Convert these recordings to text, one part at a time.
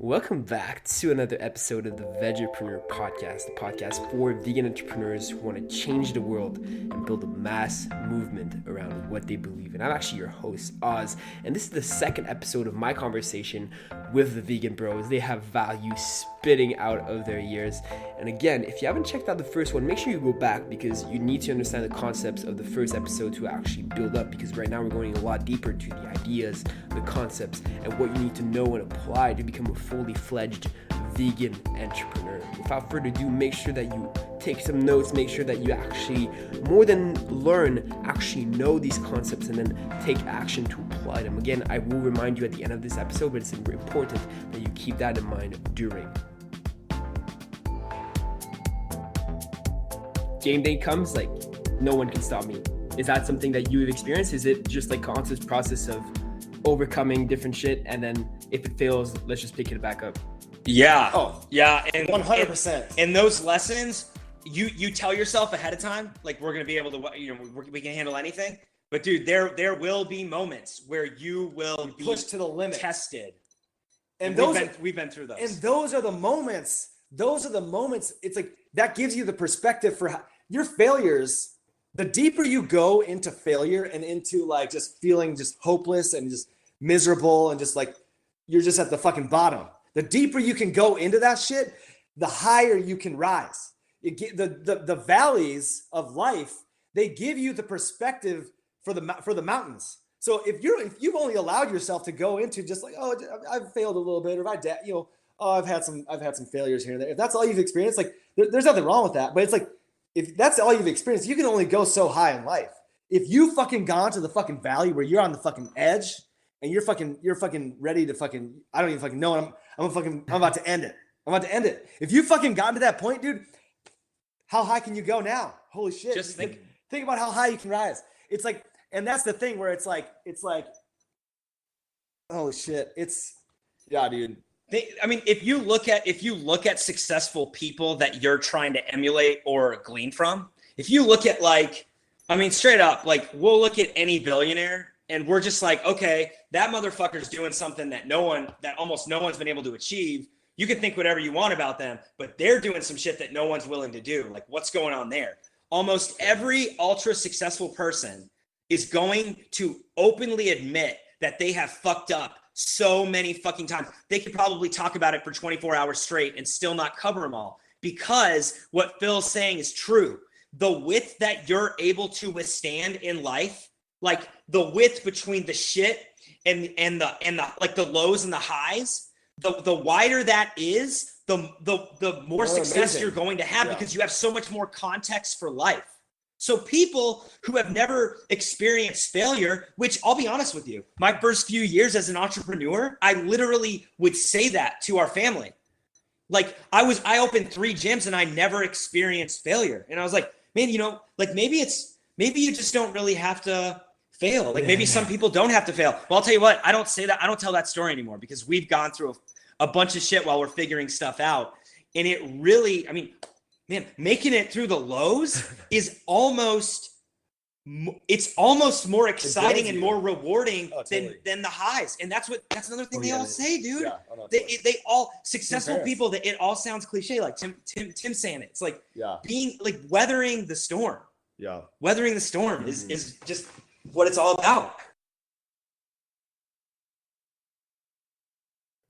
Welcome back to another episode of the Vegapreneur Podcast, the podcast for vegan entrepreneurs who want to change the world and build a mass movement around what they believe in. I'm actually your host, Oz, and this is the second episode of my conversation with the vegan bros. They have value spitting out of their ears. And again, if you haven't checked out the first one, make sure you go back because you need to understand the concepts of the first episode to actually build up, because right now we're going a lot deeper to the ideas, the concepts, and what you need to know and apply to become a fully fledged vegan entrepreneur. Without further ado, make sure that you take some notes, make sure that you actually, more than learn, actually know these concepts and then take action to apply them. Again, I will remind you at the end of this episode, but it's important that you keep that in mind during. Game day comes, like, no one can stop me. Is that something that you've experienced? Is it just like conscious process of overcoming different shit, and then if it fails, let's just pick it back up? Yeah. Oh, yeah. And 100%. And those lessons, you tell yourself ahead of time, like, we're going to be able to, we can handle anything. But dude, there will be moments where you will be pushed to the limit, tested. And we've been through those. And those are the moments. It's like that gives you the perspective for how, your failures. The deeper you go into failure and into like just feeling just hopeless and just miserable and just like you're just at the fucking bottom, the deeper you can go into that shit, the higher you can rise. You get the valleys of life. They give you the perspective for the mountains. So if you've only allowed yourself to go into just like, oh, I've failed a little bit, or I've had some failures here and there. If that's all you've experienced, like there's nothing wrong with that. But it's like, if that's all you've experienced, you can only go so high in life. If you fucking gone to the fucking valley where you're on the fucking edge and you're fucking ready to fucking, I don't even fucking know. I'm about to end it. I'm about to end it. If you fucking gotten to that point, dude, how high can you go now? Holy shit. Just think about how high you can rise. It's like, and that's the thing where it's like, oh shit. Yeah, dude. I mean, if you look at successful people that you're trying to emulate or glean from, if you look at straight up, like, we'll look at any billionaire and we're just like, okay, that motherfucker's doing something that almost no one's been able to achieve. You can think whatever you want about them, but they're doing some shit that no one's willing to do. Like, what's going on there? Almost every ultra successful person is going to openly admit that they have fucked up so many fucking times. They could probably talk about it for 24 hours straight and still not cover them all, because what Phil's saying is true. The width that you're able to withstand in life, like the width between the shit and the like the lows and the highs, the wider that is, the more success you're going to have, because you have so much more context for life. So people who have never experienced failure, which I'll be honest with you, my first few years as an entrepreneur, I literally would say that to our family. Like, I opened 3 gyms and I never experienced failure. And I was like, man, like maybe you just don't really have to fail. Like, maybe some people don't have to fail. Well, I'll tell you what, I don't say that. I don't tell that story anymore, because we've gone through a bunch of shit while we're figuring stuff out. And it really, man, making it through the lows is almost more exciting and more rewarding than the highs. And that's another thing they all say, dude. Yeah, they all successful people, that it all sounds cliche, like Tim saying it. It's like being like weathering the storm. Yeah. Weathering the storm is just what it's all about.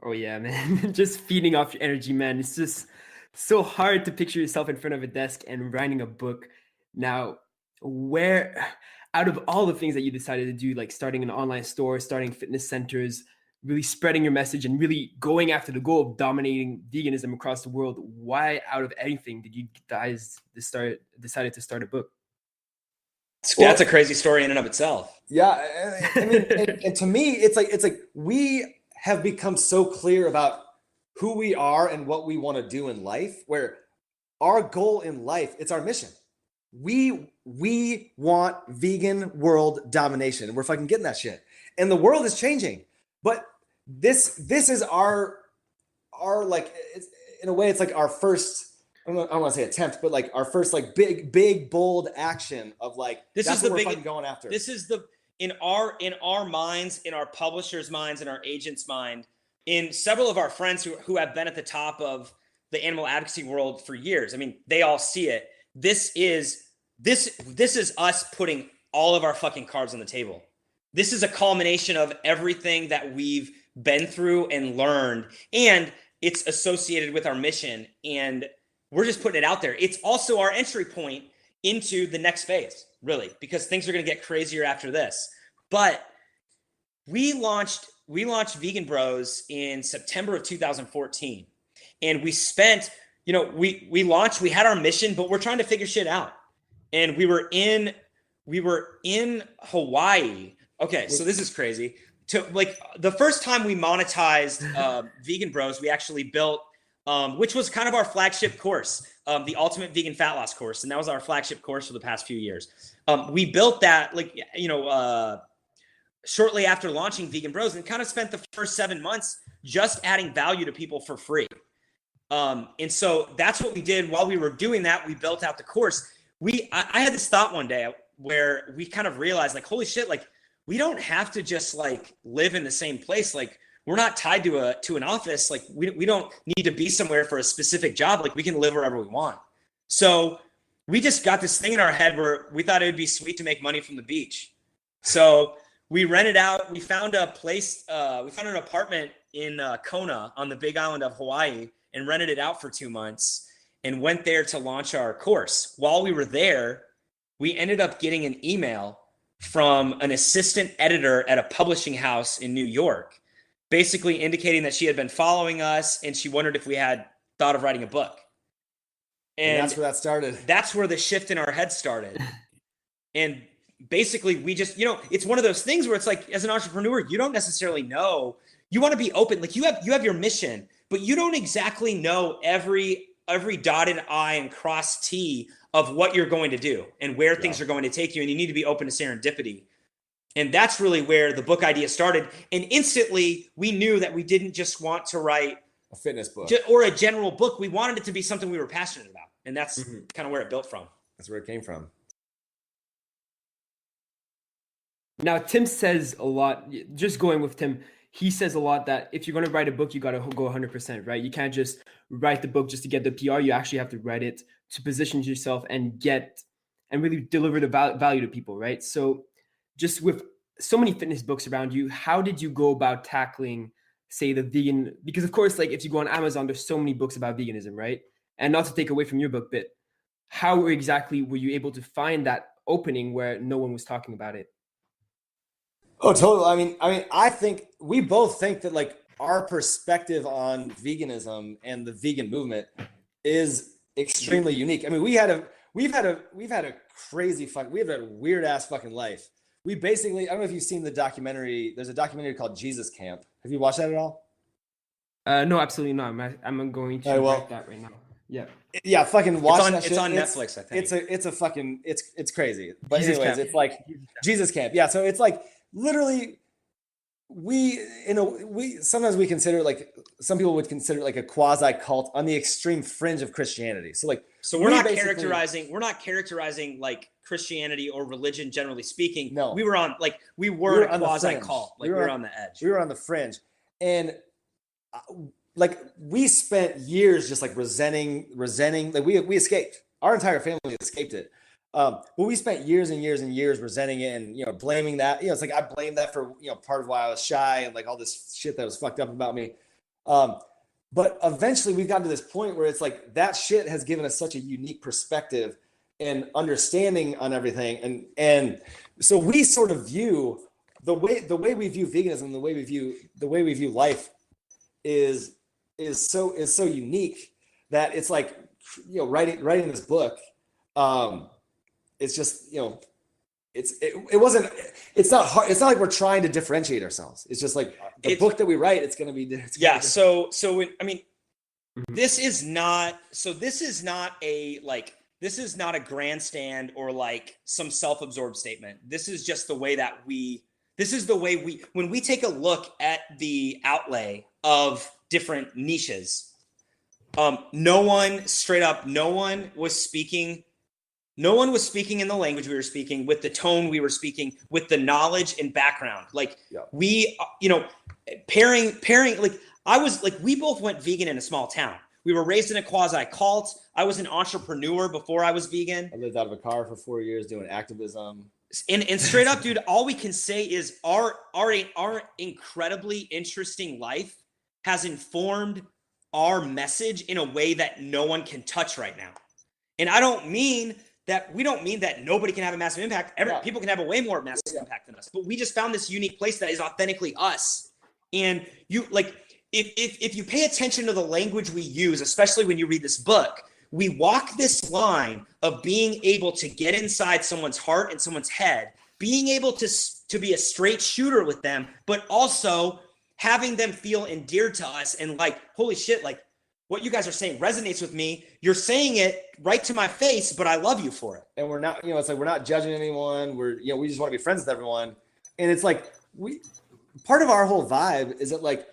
Oh yeah, man. Just feeding off your energy, man. It's just so hard to picture yourself in front of a desk and writing a book. Now, where, out of all the things that you decided to do, like starting an online store, starting fitness centers, really spreading your message and really going after the goal of dominating veganism across the world, why out of anything did you guys decided to start a book? That's a crazy story in and of itself. Yeah. I mean, and to me, it's like we have become so clear about who we are and what we want to do in life, where our goal in life, it's our mission. We want vegan world domination, and we're fucking getting that shit. And the world is changing, but this is our like, it's, in a way, it's like our first, I don't want to say attempt, but like our first like big bold action of like, that's what we're fucking going after. This is in our minds, in our publisher's minds, in our agent's mind, in several of our friends who have been at the top of the animal advocacy world for years, I mean, they all see it. This is us putting all of our fucking cards on the table. This is a culmination of everything that we've been through and learned, and it's associated with our mission, and we're just putting it out there. It's also our entry point into the next phase, really, because things are going to get crazier after this. But we launched Vegan Bros in September of 2014, and we spent, we launched, we had our mission, but we're trying to figure shit out. And we were in Hawaii. Okay, so this is crazy. The first time we monetized Vegan Bros, we actually built, which was kind of our flagship course, the Ultimate Vegan Fat Loss course, and that was our flagship course for the past few years. We built that, shortly after launching Vegan Bros, and kind of spent the first 7 months just adding value to people for free. And so that's what we did. While we were doing that, we built out the course. I had this thought one day where we kind of realized, like, holy shit, like, we don't have to just like live in the same place. Like, we're not tied to an office. Like, we don't need to be somewhere for a specific job. Like, we can live wherever we want. So we just got this thing in our head where we thought it would be sweet to make money from the beach. So we rented out, we found a place, we found an apartment in Kona on the Big Island of Hawaii, and rented it out for 2 months and went there to launch our course. While we were there, we ended up getting an email from an assistant editor at a publishing house in New York, basically indicating that she had been following us and she wondered if we had thought of writing a book. And that's where that started. That's where the shift in our head started. And basically we just, it's one of those things where it's like, as an entrepreneur, you don't necessarily know. You want to be open. Like, you have your mission, but you don't exactly know every dotted I and crossed T of what you're going to do and where things are going to take you. And you need to be open to serendipity. And that's really where the book idea started. And instantly we knew that we didn't just want to write a fitness book or a general book. We wanted it to be something we were passionate about. And that's kind of where it built from. That's where it came from. Now, Tim says a lot, just going with Tim, he says a lot that if you're going to write a book, you got to go 100%, right? You can't just write the book just to get the PR. You actually have to write it to position yourself and really deliver the value to people, right? So just with so many fitness books around you, how did you go about tackling, say, the vegan? Because of course, like, if you go on Amazon, there's so many books about veganism, right? And not to take away from your book, but how exactly were you able to find that opening where no one was talking about it? Oh, totally. I mean, I think we both think that, like, our perspective on veganism and the vegan movement is extremely unique. I mean, we've had a weird ass fucking life. We basically, I don't know if you've seen the documentary. There's a documentary called Jesus Camp. Have you watched that at all? No, absolutely not. I'm going to write that right now. Yeah, fucking watch that shit. It's on Netflix, I think. It's crazy. But anyways, it's like Jesus Camp. Yeah, so it's like, literally, sometimes we consider, like, some people would consider, like, a quasi cult on the extreme fringe of Christianity. So we're not characterizing like Christianity or religion, generally speaking. No, we were a quasi cult. Like, we were on the edge. We were on the fringe, and like, we spent years just like resenting. Like, we escaped. Our entire family escaped it. But we spent years and years and years resenting it and, blaming that. It's like, I blamed that for, part of why I was shy and, like, all this shit that was fucked up about me. But eventually we've gotten to this point where it's like, that shit has given us such a unique perspective and understanding on everything. And so we sort of view the way we view veganism, the way we view life is so unique that it's like, writing this book, it's just, it's not hard. It's not like we're trying to differentiate ourselves. It's just like the book that we write, it's going to be. This is not a grandstand or like some self-absorbed statement. This is just the way when we take a look at the outlay of different niches, no one was speaking in the language we were speaking, with the tone we were speaking, with the knowledge and background. Like, we, pairing, like, we both went vegan in a small town. We were raised in a quasi cult. I was an entrepreneur before I was vegan. I lived out of a car for 4 years doing activism. And straight up, dude, all we can say is our incredibly interesting life has informed our message in a way that no one can touch right now. And I don't mean that nobody can have a massive impact. People can have a way more massive impact than us. But we just found this unique place that is authentically us. And you like, if you pay attention to the language we use, especially when you read this book, we walk this line of being able to get inside someone's heart and someone's head, being able to be a straight shooter with them, but also having them feel endeared to us and like, holy shit, like what you guys are saying resonates with me. You're saying it right to my face, but I love you for it. And we're not, it's like, we're not judging anyone. We just want to be friends with everyone. And it's like, part of our whole vibe is that like,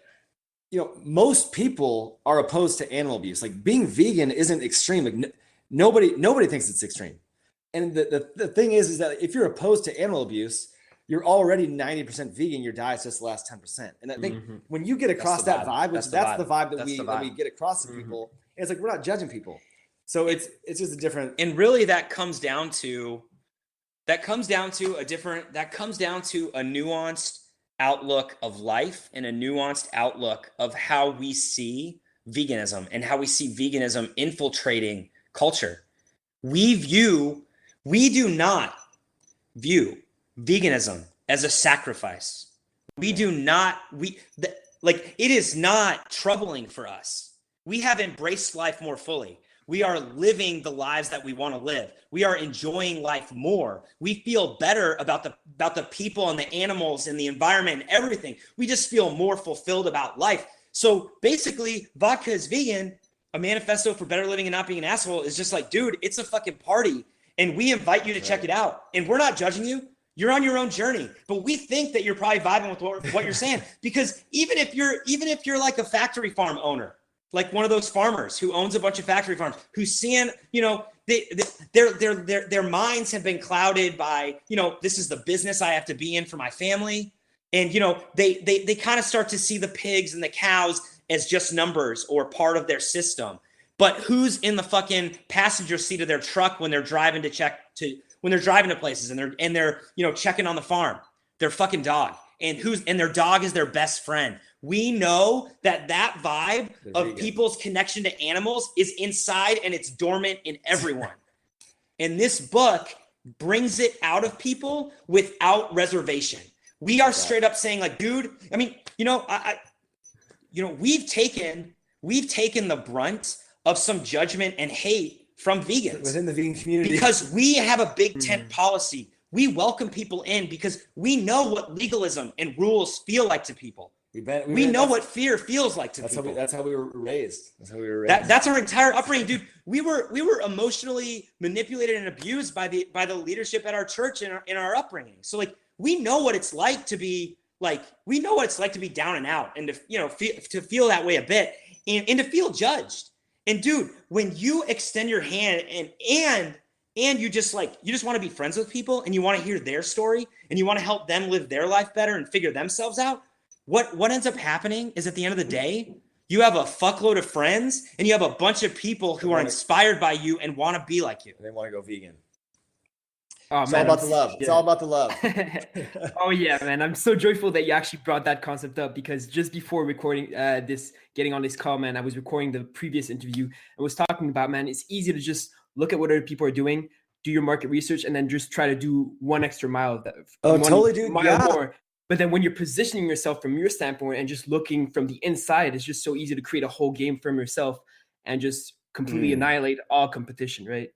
most people are opposed to animal abuse. Like being vegan isn't extreme. Like nobody thinks it's extreme. And the thing is that if you're opposed to animal abuse, you're already 90% vegan. Your diet's just the last 10%. And I think when you get across that vibe, that's the vibe that we get across to people. And it's like, we're not judging people. So it's just a different. And really that comes down to a nuanced outlook of life and a nuanced outlook of how we see veganism and how we see veganism infiltrating culture. We do not view veganism as a sacrifice. It is not troubling for us. We have embraced life more fully. We are living the lives that we want to live. We are enjoying life more. We feel better about the people and the animals and the environment and everything. We just feel more fulfilled about life. So basically, Vodka is Vegan, a manifesto for better living and not being an asshole, is just like, dude, it's a fucking party. And we invite you to check it out. And we're not judging you. You're on your own journey. But we think that you're probably vibing with what you're saying. Because even if you're like a factory farm owner, like one of those farmers who owns a bunch of factory farms, who's seeing, their minds have been clouded by, this is the business I have to be in for my family. And, they kind of start to see the pigs and the cows as just numbers or part of their system. But who's in the fucking passenger seat of their truck when they're driving to places and they're checking on the farm? Their fucking dog. And their dog is their best friend. We know that vibe of people's connection to animals is inside and it's dormant in everyone. And this book brings it out of people without reservation. We are straight up saying like, dude, I mean, we've taken the brunt of some judgment and hate from vegans within the vegan community because we have a big tent policy. We welcome people in because we know what legalism and rules feel like to people. We know what fear feels like to people. That's how we were raised. That's our entire upbringing, dude. We were emotionally manipulated and abused by the leadership at our church in our upbringing. So like we know what it's like to be down and out and to feel that way a bit and to feel judged. And dude, when you extend your hand and you just want to be friends with people and you want to hear their story and you want to help them live their life better and figure themselves out, what ends up happening is at the end of the day, you have a fuckload of friends and you have a bunch of people who are inspired by you and want to be like you. They want to go vegan. Oh, it's all about the love. It's all about the love. Oh yeah, man. I'm so joyful that you actually brought that concept up because just before recording getting on this call, man, I was recording the previous interview and was talking about, man, it's easy to just look at what other people are doing, do your market research, and then just try to do one extra mile of that. Totally, dude. More. But then when you're positioning yourself from your standpoint and just looking from the inside, it's just so easy to create a whole game from yourself and just completely annihilate all competition, right?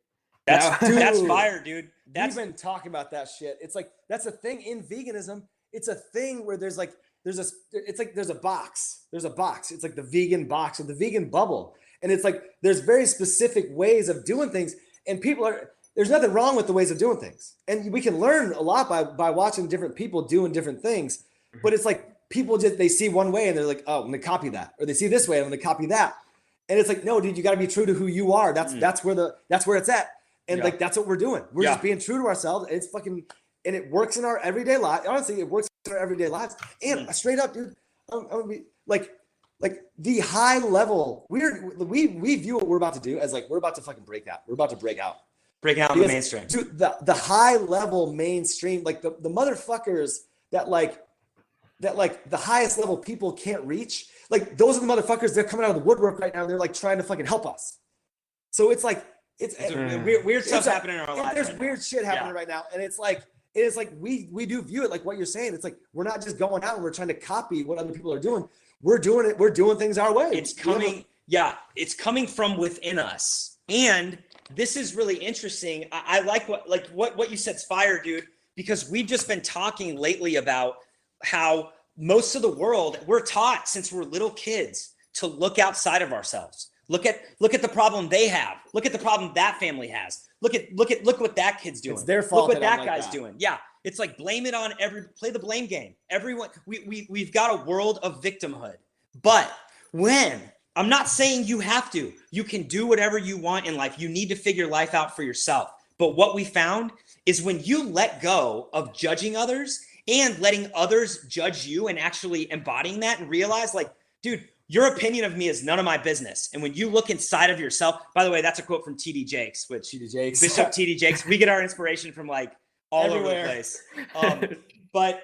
That's fire, dude. We've been talking about that shit. It's like, that's a thing in veganism. It's a thing where there's a box. There's a box. It's like the vegan box or the vegan bubble. And it's like, there's very specific ways of doing things. And there's nothing wrong with the ways of doing things. And we can learn a lot by watching different people doing different things. But it's like people they see one way and they're like, oh, I'm going to copy that. Or they see this way, I'm going to copy that. And it's like, no, dude, you got to be true to who you are. That's where it's at. And like, that's what we're doing. We're just being true to ourselves. And and it works in our everyday life. Honestly, it works in our everyday lives. And straight up, dude, I'm gonna be like, like the high level, we view what we're about to do as like, we're about to fucking break out. We're about to break out. Breaking out in the mainstream. Dude, the high level mainstream, like the motherfuckers that like the highest level people can't reach, like those are the motherfuckers that are coming out of the woodwork right now and they're like trying to fucking help us. So it's like, it's weird stuff happening in our lives. There's weird shit happening right now. And it's like we do view it like what you're saying. It's like, we're not just going out and we're trying to copy what other people are doing. We're doing things our way. It's coming. It's coming from within us. And this is really interesting. I like what you said's fire, dude, because we've just been talking lately about how most of the world, we're taught since we're little kids to look outside of ourselves. Look at the problem they have. Look at the problem that family has. Look what that kid's doing. It's their fault. Look what that guy's doing. Yeah. It's like blame it on play the blame game. Everyone, we've got a world of victimhood. But I'm not saying you have to. You can do whatever you want in life. You need to figure life out for yourself. But what we found is when you let go of judging others and letting others judge you and actually embodying that and realize like, dude, your opinion of me is none of my business. And when you look inside of yourself, by the way, that's a quote from TD Jakes, Bishop TD Jakes. We get our inspiration from like all everywhere. Over the place. But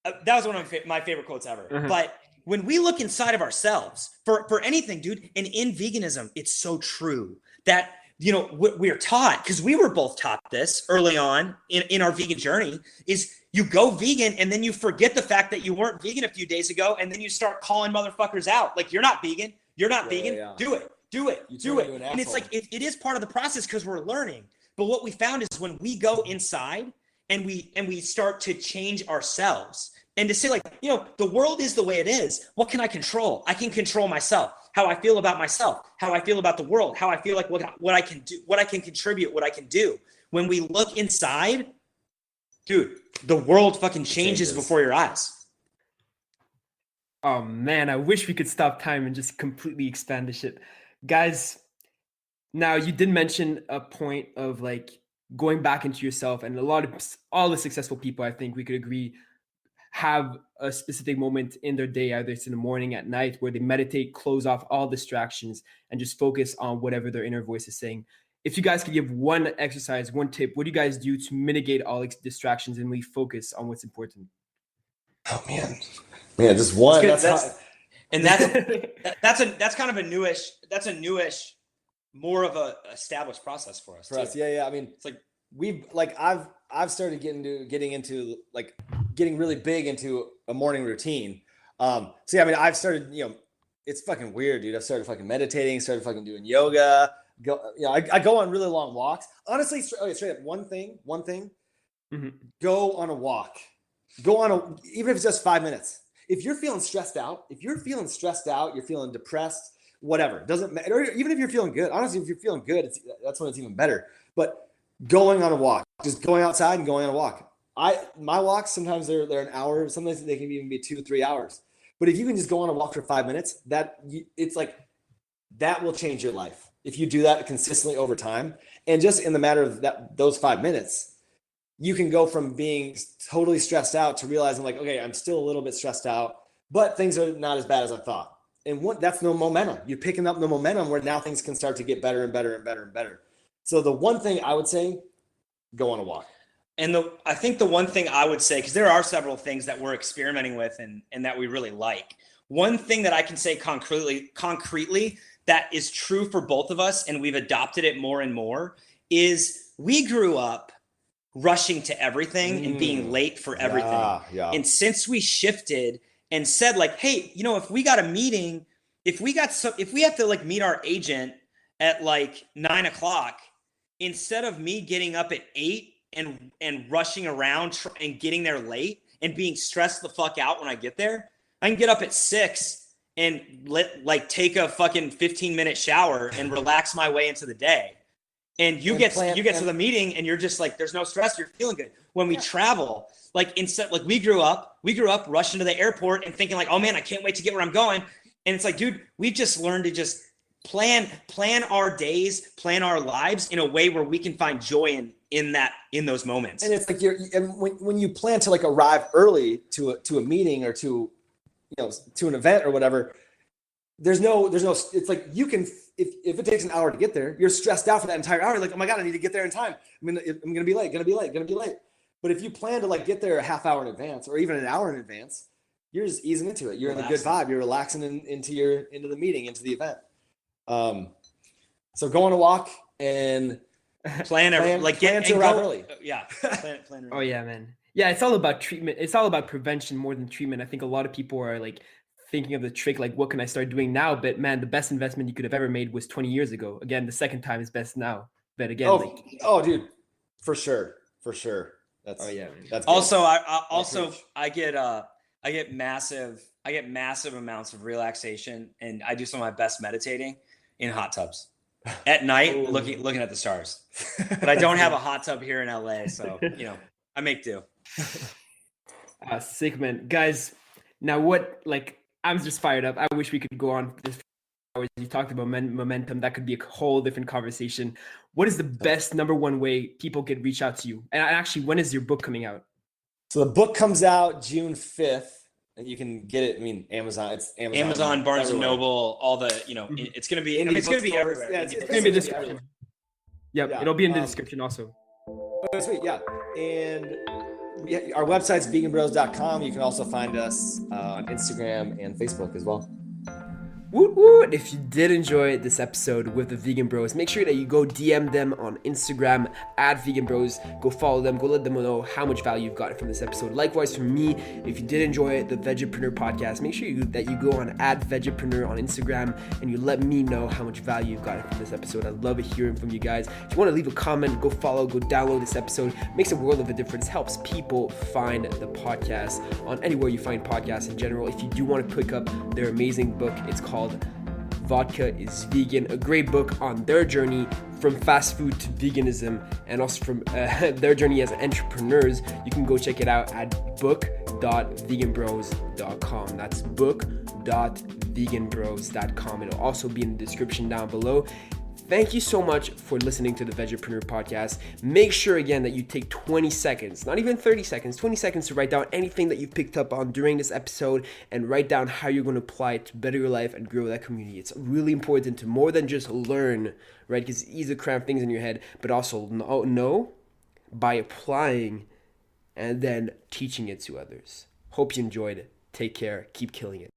that was one of my favorite quotes ever. Uh-huh. But when we look inside of ourselves for anything, dude, and in veganism, it's so true that, you know, we're taught, because we were both taught this early on in our vegan journey, is you go vegan and then you forget the fact that you weren't vegan a few days ago. And then you start calling motherfuckers out. Like, you're not vegan. You're not vegan. Yeah. Do it. And it's like, it is part of the process because we're learning. But what we found is when we go inside and we start to change ourselves and to say like, you know, the world is the way it is. What can I control? I can control myself, how I feel about myself, how I feel about the world, how I feel like what I can do, what I can contribute, what I can do. When we look inside, dude, the world fucking changes before your eyes. Oh man, I wish we could stop time and just completely expand the shit. Guys, now you did mention a point of like going back into yourself, and all the successful people, I think we could agree, have a specific moment in their day, either it's in the morning, at night, where they meditate, close off all distractions, and just focus on whatever their inner voice is saying. If you guys could give one exercise, one tip, what do you guys do to mitigate all distractions and really focus on what's important? Oh man, just one. That's kind of a newish, more of a established process for us. Yeah. I mean, it's like I've started getting into like getting really big into a morning routine. I mean, I've started, you know, it's fucking weird, dude. I've started fucking meditating, started fucking doing yoga. I go on really long walks. Honestly, straight up, one thing. Mm-hmm. Go on a walk. Even if it's just 5 minutes. If you're feeling stressed out, you're feeling depressed, whatever, doesn't matter. Or even if you're feeling good, honestly, if you're feeling good, that's when it's even better. But going on a walk, just going outside and going on a walk. My walks, sometimes they're an hour. Sometimes they can even be 2-3 hours. But if you can just go on a walk for 5 minutes, it's like that will change your life. If you do that consistently over time, and just in the matter of those 5 minutes, you can go from being totally stressed out to realizing like, okay, I'm still a little bit stressed out, but things are not as bad as I thought. And that's no momentum. You're picking up the momentum where now things can start to get better and better and better and better. So the one thing I would say, go on a walk. And I think the one thing I would say, because there are several things that we're experimenting with and that we really like. One thing that I can say concretely that is true for both of us, and we've adopted it more and more, is we grew up rushing to everything and being late for everything. Yeah. And since we shifted and said like, hey, you know, if we got a meeting, if we have to like meet our agent at like 9:00, instead of me getting up at 8 and rushing around and getting there late and being stressed the fuck out when I get there, I can get up at 6 and take a fucking 15-minute shower and relax my way into the day. And you get to the meeting and you're just like, there's no stress. You're feeling good. When we travel, like instead, like we grew up rushing to the airport and thinking like, oh man, I can't wait to get where I'm going. And it's like, dude, we've just learned to just plan our days, plan our lives in a way where we can find joy in those moments. And it's like when you plan to like arrive early to a meeting or to an event or whatever, it's like you can, if it takes an hour to get there, you're stressed out for that entire hour. You're like, oh my God, I need to get there in time. I mean, I'm going to be late. But if you plan to like get there a half hour in advance or even an hour in advance, you're just easing into it. You're in a good vibe. You're relaxing into the meeting, into the event. So go on a walk and plan to arrive early. Yeah. Plan early. Oh yeah, man. Yeah, it's all about treatment. It's all about prevention more than treatment. I think a lot of people are like thinking of the trick, like, what can I start doing now? But man, the best investment you could have ever made was 20 years ago. Again, the second time is best now. But again, dude, for sure. That's yeah, man. That's also, I get massive amounts of relaxation, and I do some of my best meditating in hot tubs at night, looking at the stars. But I don't have a hot tub here in LA, so I make do. Sick, man. Guys, now I'm just fired up. I wish we could go on this for hours. You talked about momentum. That could be a whole different conversation. What is the best number one way people could reach out to you? And actually, when is your book coming out? So the book comes out June 5th, and you can get it. I mean, Amazon. It's Amazon, Barnes and Noble, all the it's gonna be. It's gonna be everywhere. Yeah, it's gonna be in the description. Yep, it'll be in the description also. Oh, sweet, yeah. And our website's veganbros.com. You can also find us on Instagram and Facebook as well. Woot woot! If you did enjoy this episode with the Vegan Bros, make sure that you go DM them on Instagram at Vegan Bros. Go follow them. Go let them know how much value you've gotten from this episode. Likewise for me, if you did enjoy the Vegapreneur podcast, make sure that you go on @Vegapreneur on Instagram and you let me know how much value you've gotten from this episode. I love hearing from you guys. If you want to leave a comment, go follow, go download this episode. It makes a world of a difference. Helps people find the podcast on anywhere you find podcasts in general. If you do want to pick up their amazing book, it's called Vodka is Vegan, a great book on their journey from fast food to veganism and also from their journey as entrepreneurs. You can go check it out at book.veganbros.com. That's book.veganbros.com. It'll also be in the description down below. Thank you so much for listening to the Vegapreneur podcast. Make sure again that you take 20 seconds, not even 30 seconds, 20 seconds to write down anything that you've picked up on during this episode and write down how you're going to apply it to better your life and grow that community. It's really important to more than just learn, right? Because it's easy to cram things in your head, but also know by applying and then teaching it to others. Hope you enjoyed it. Take care. Keep killing it.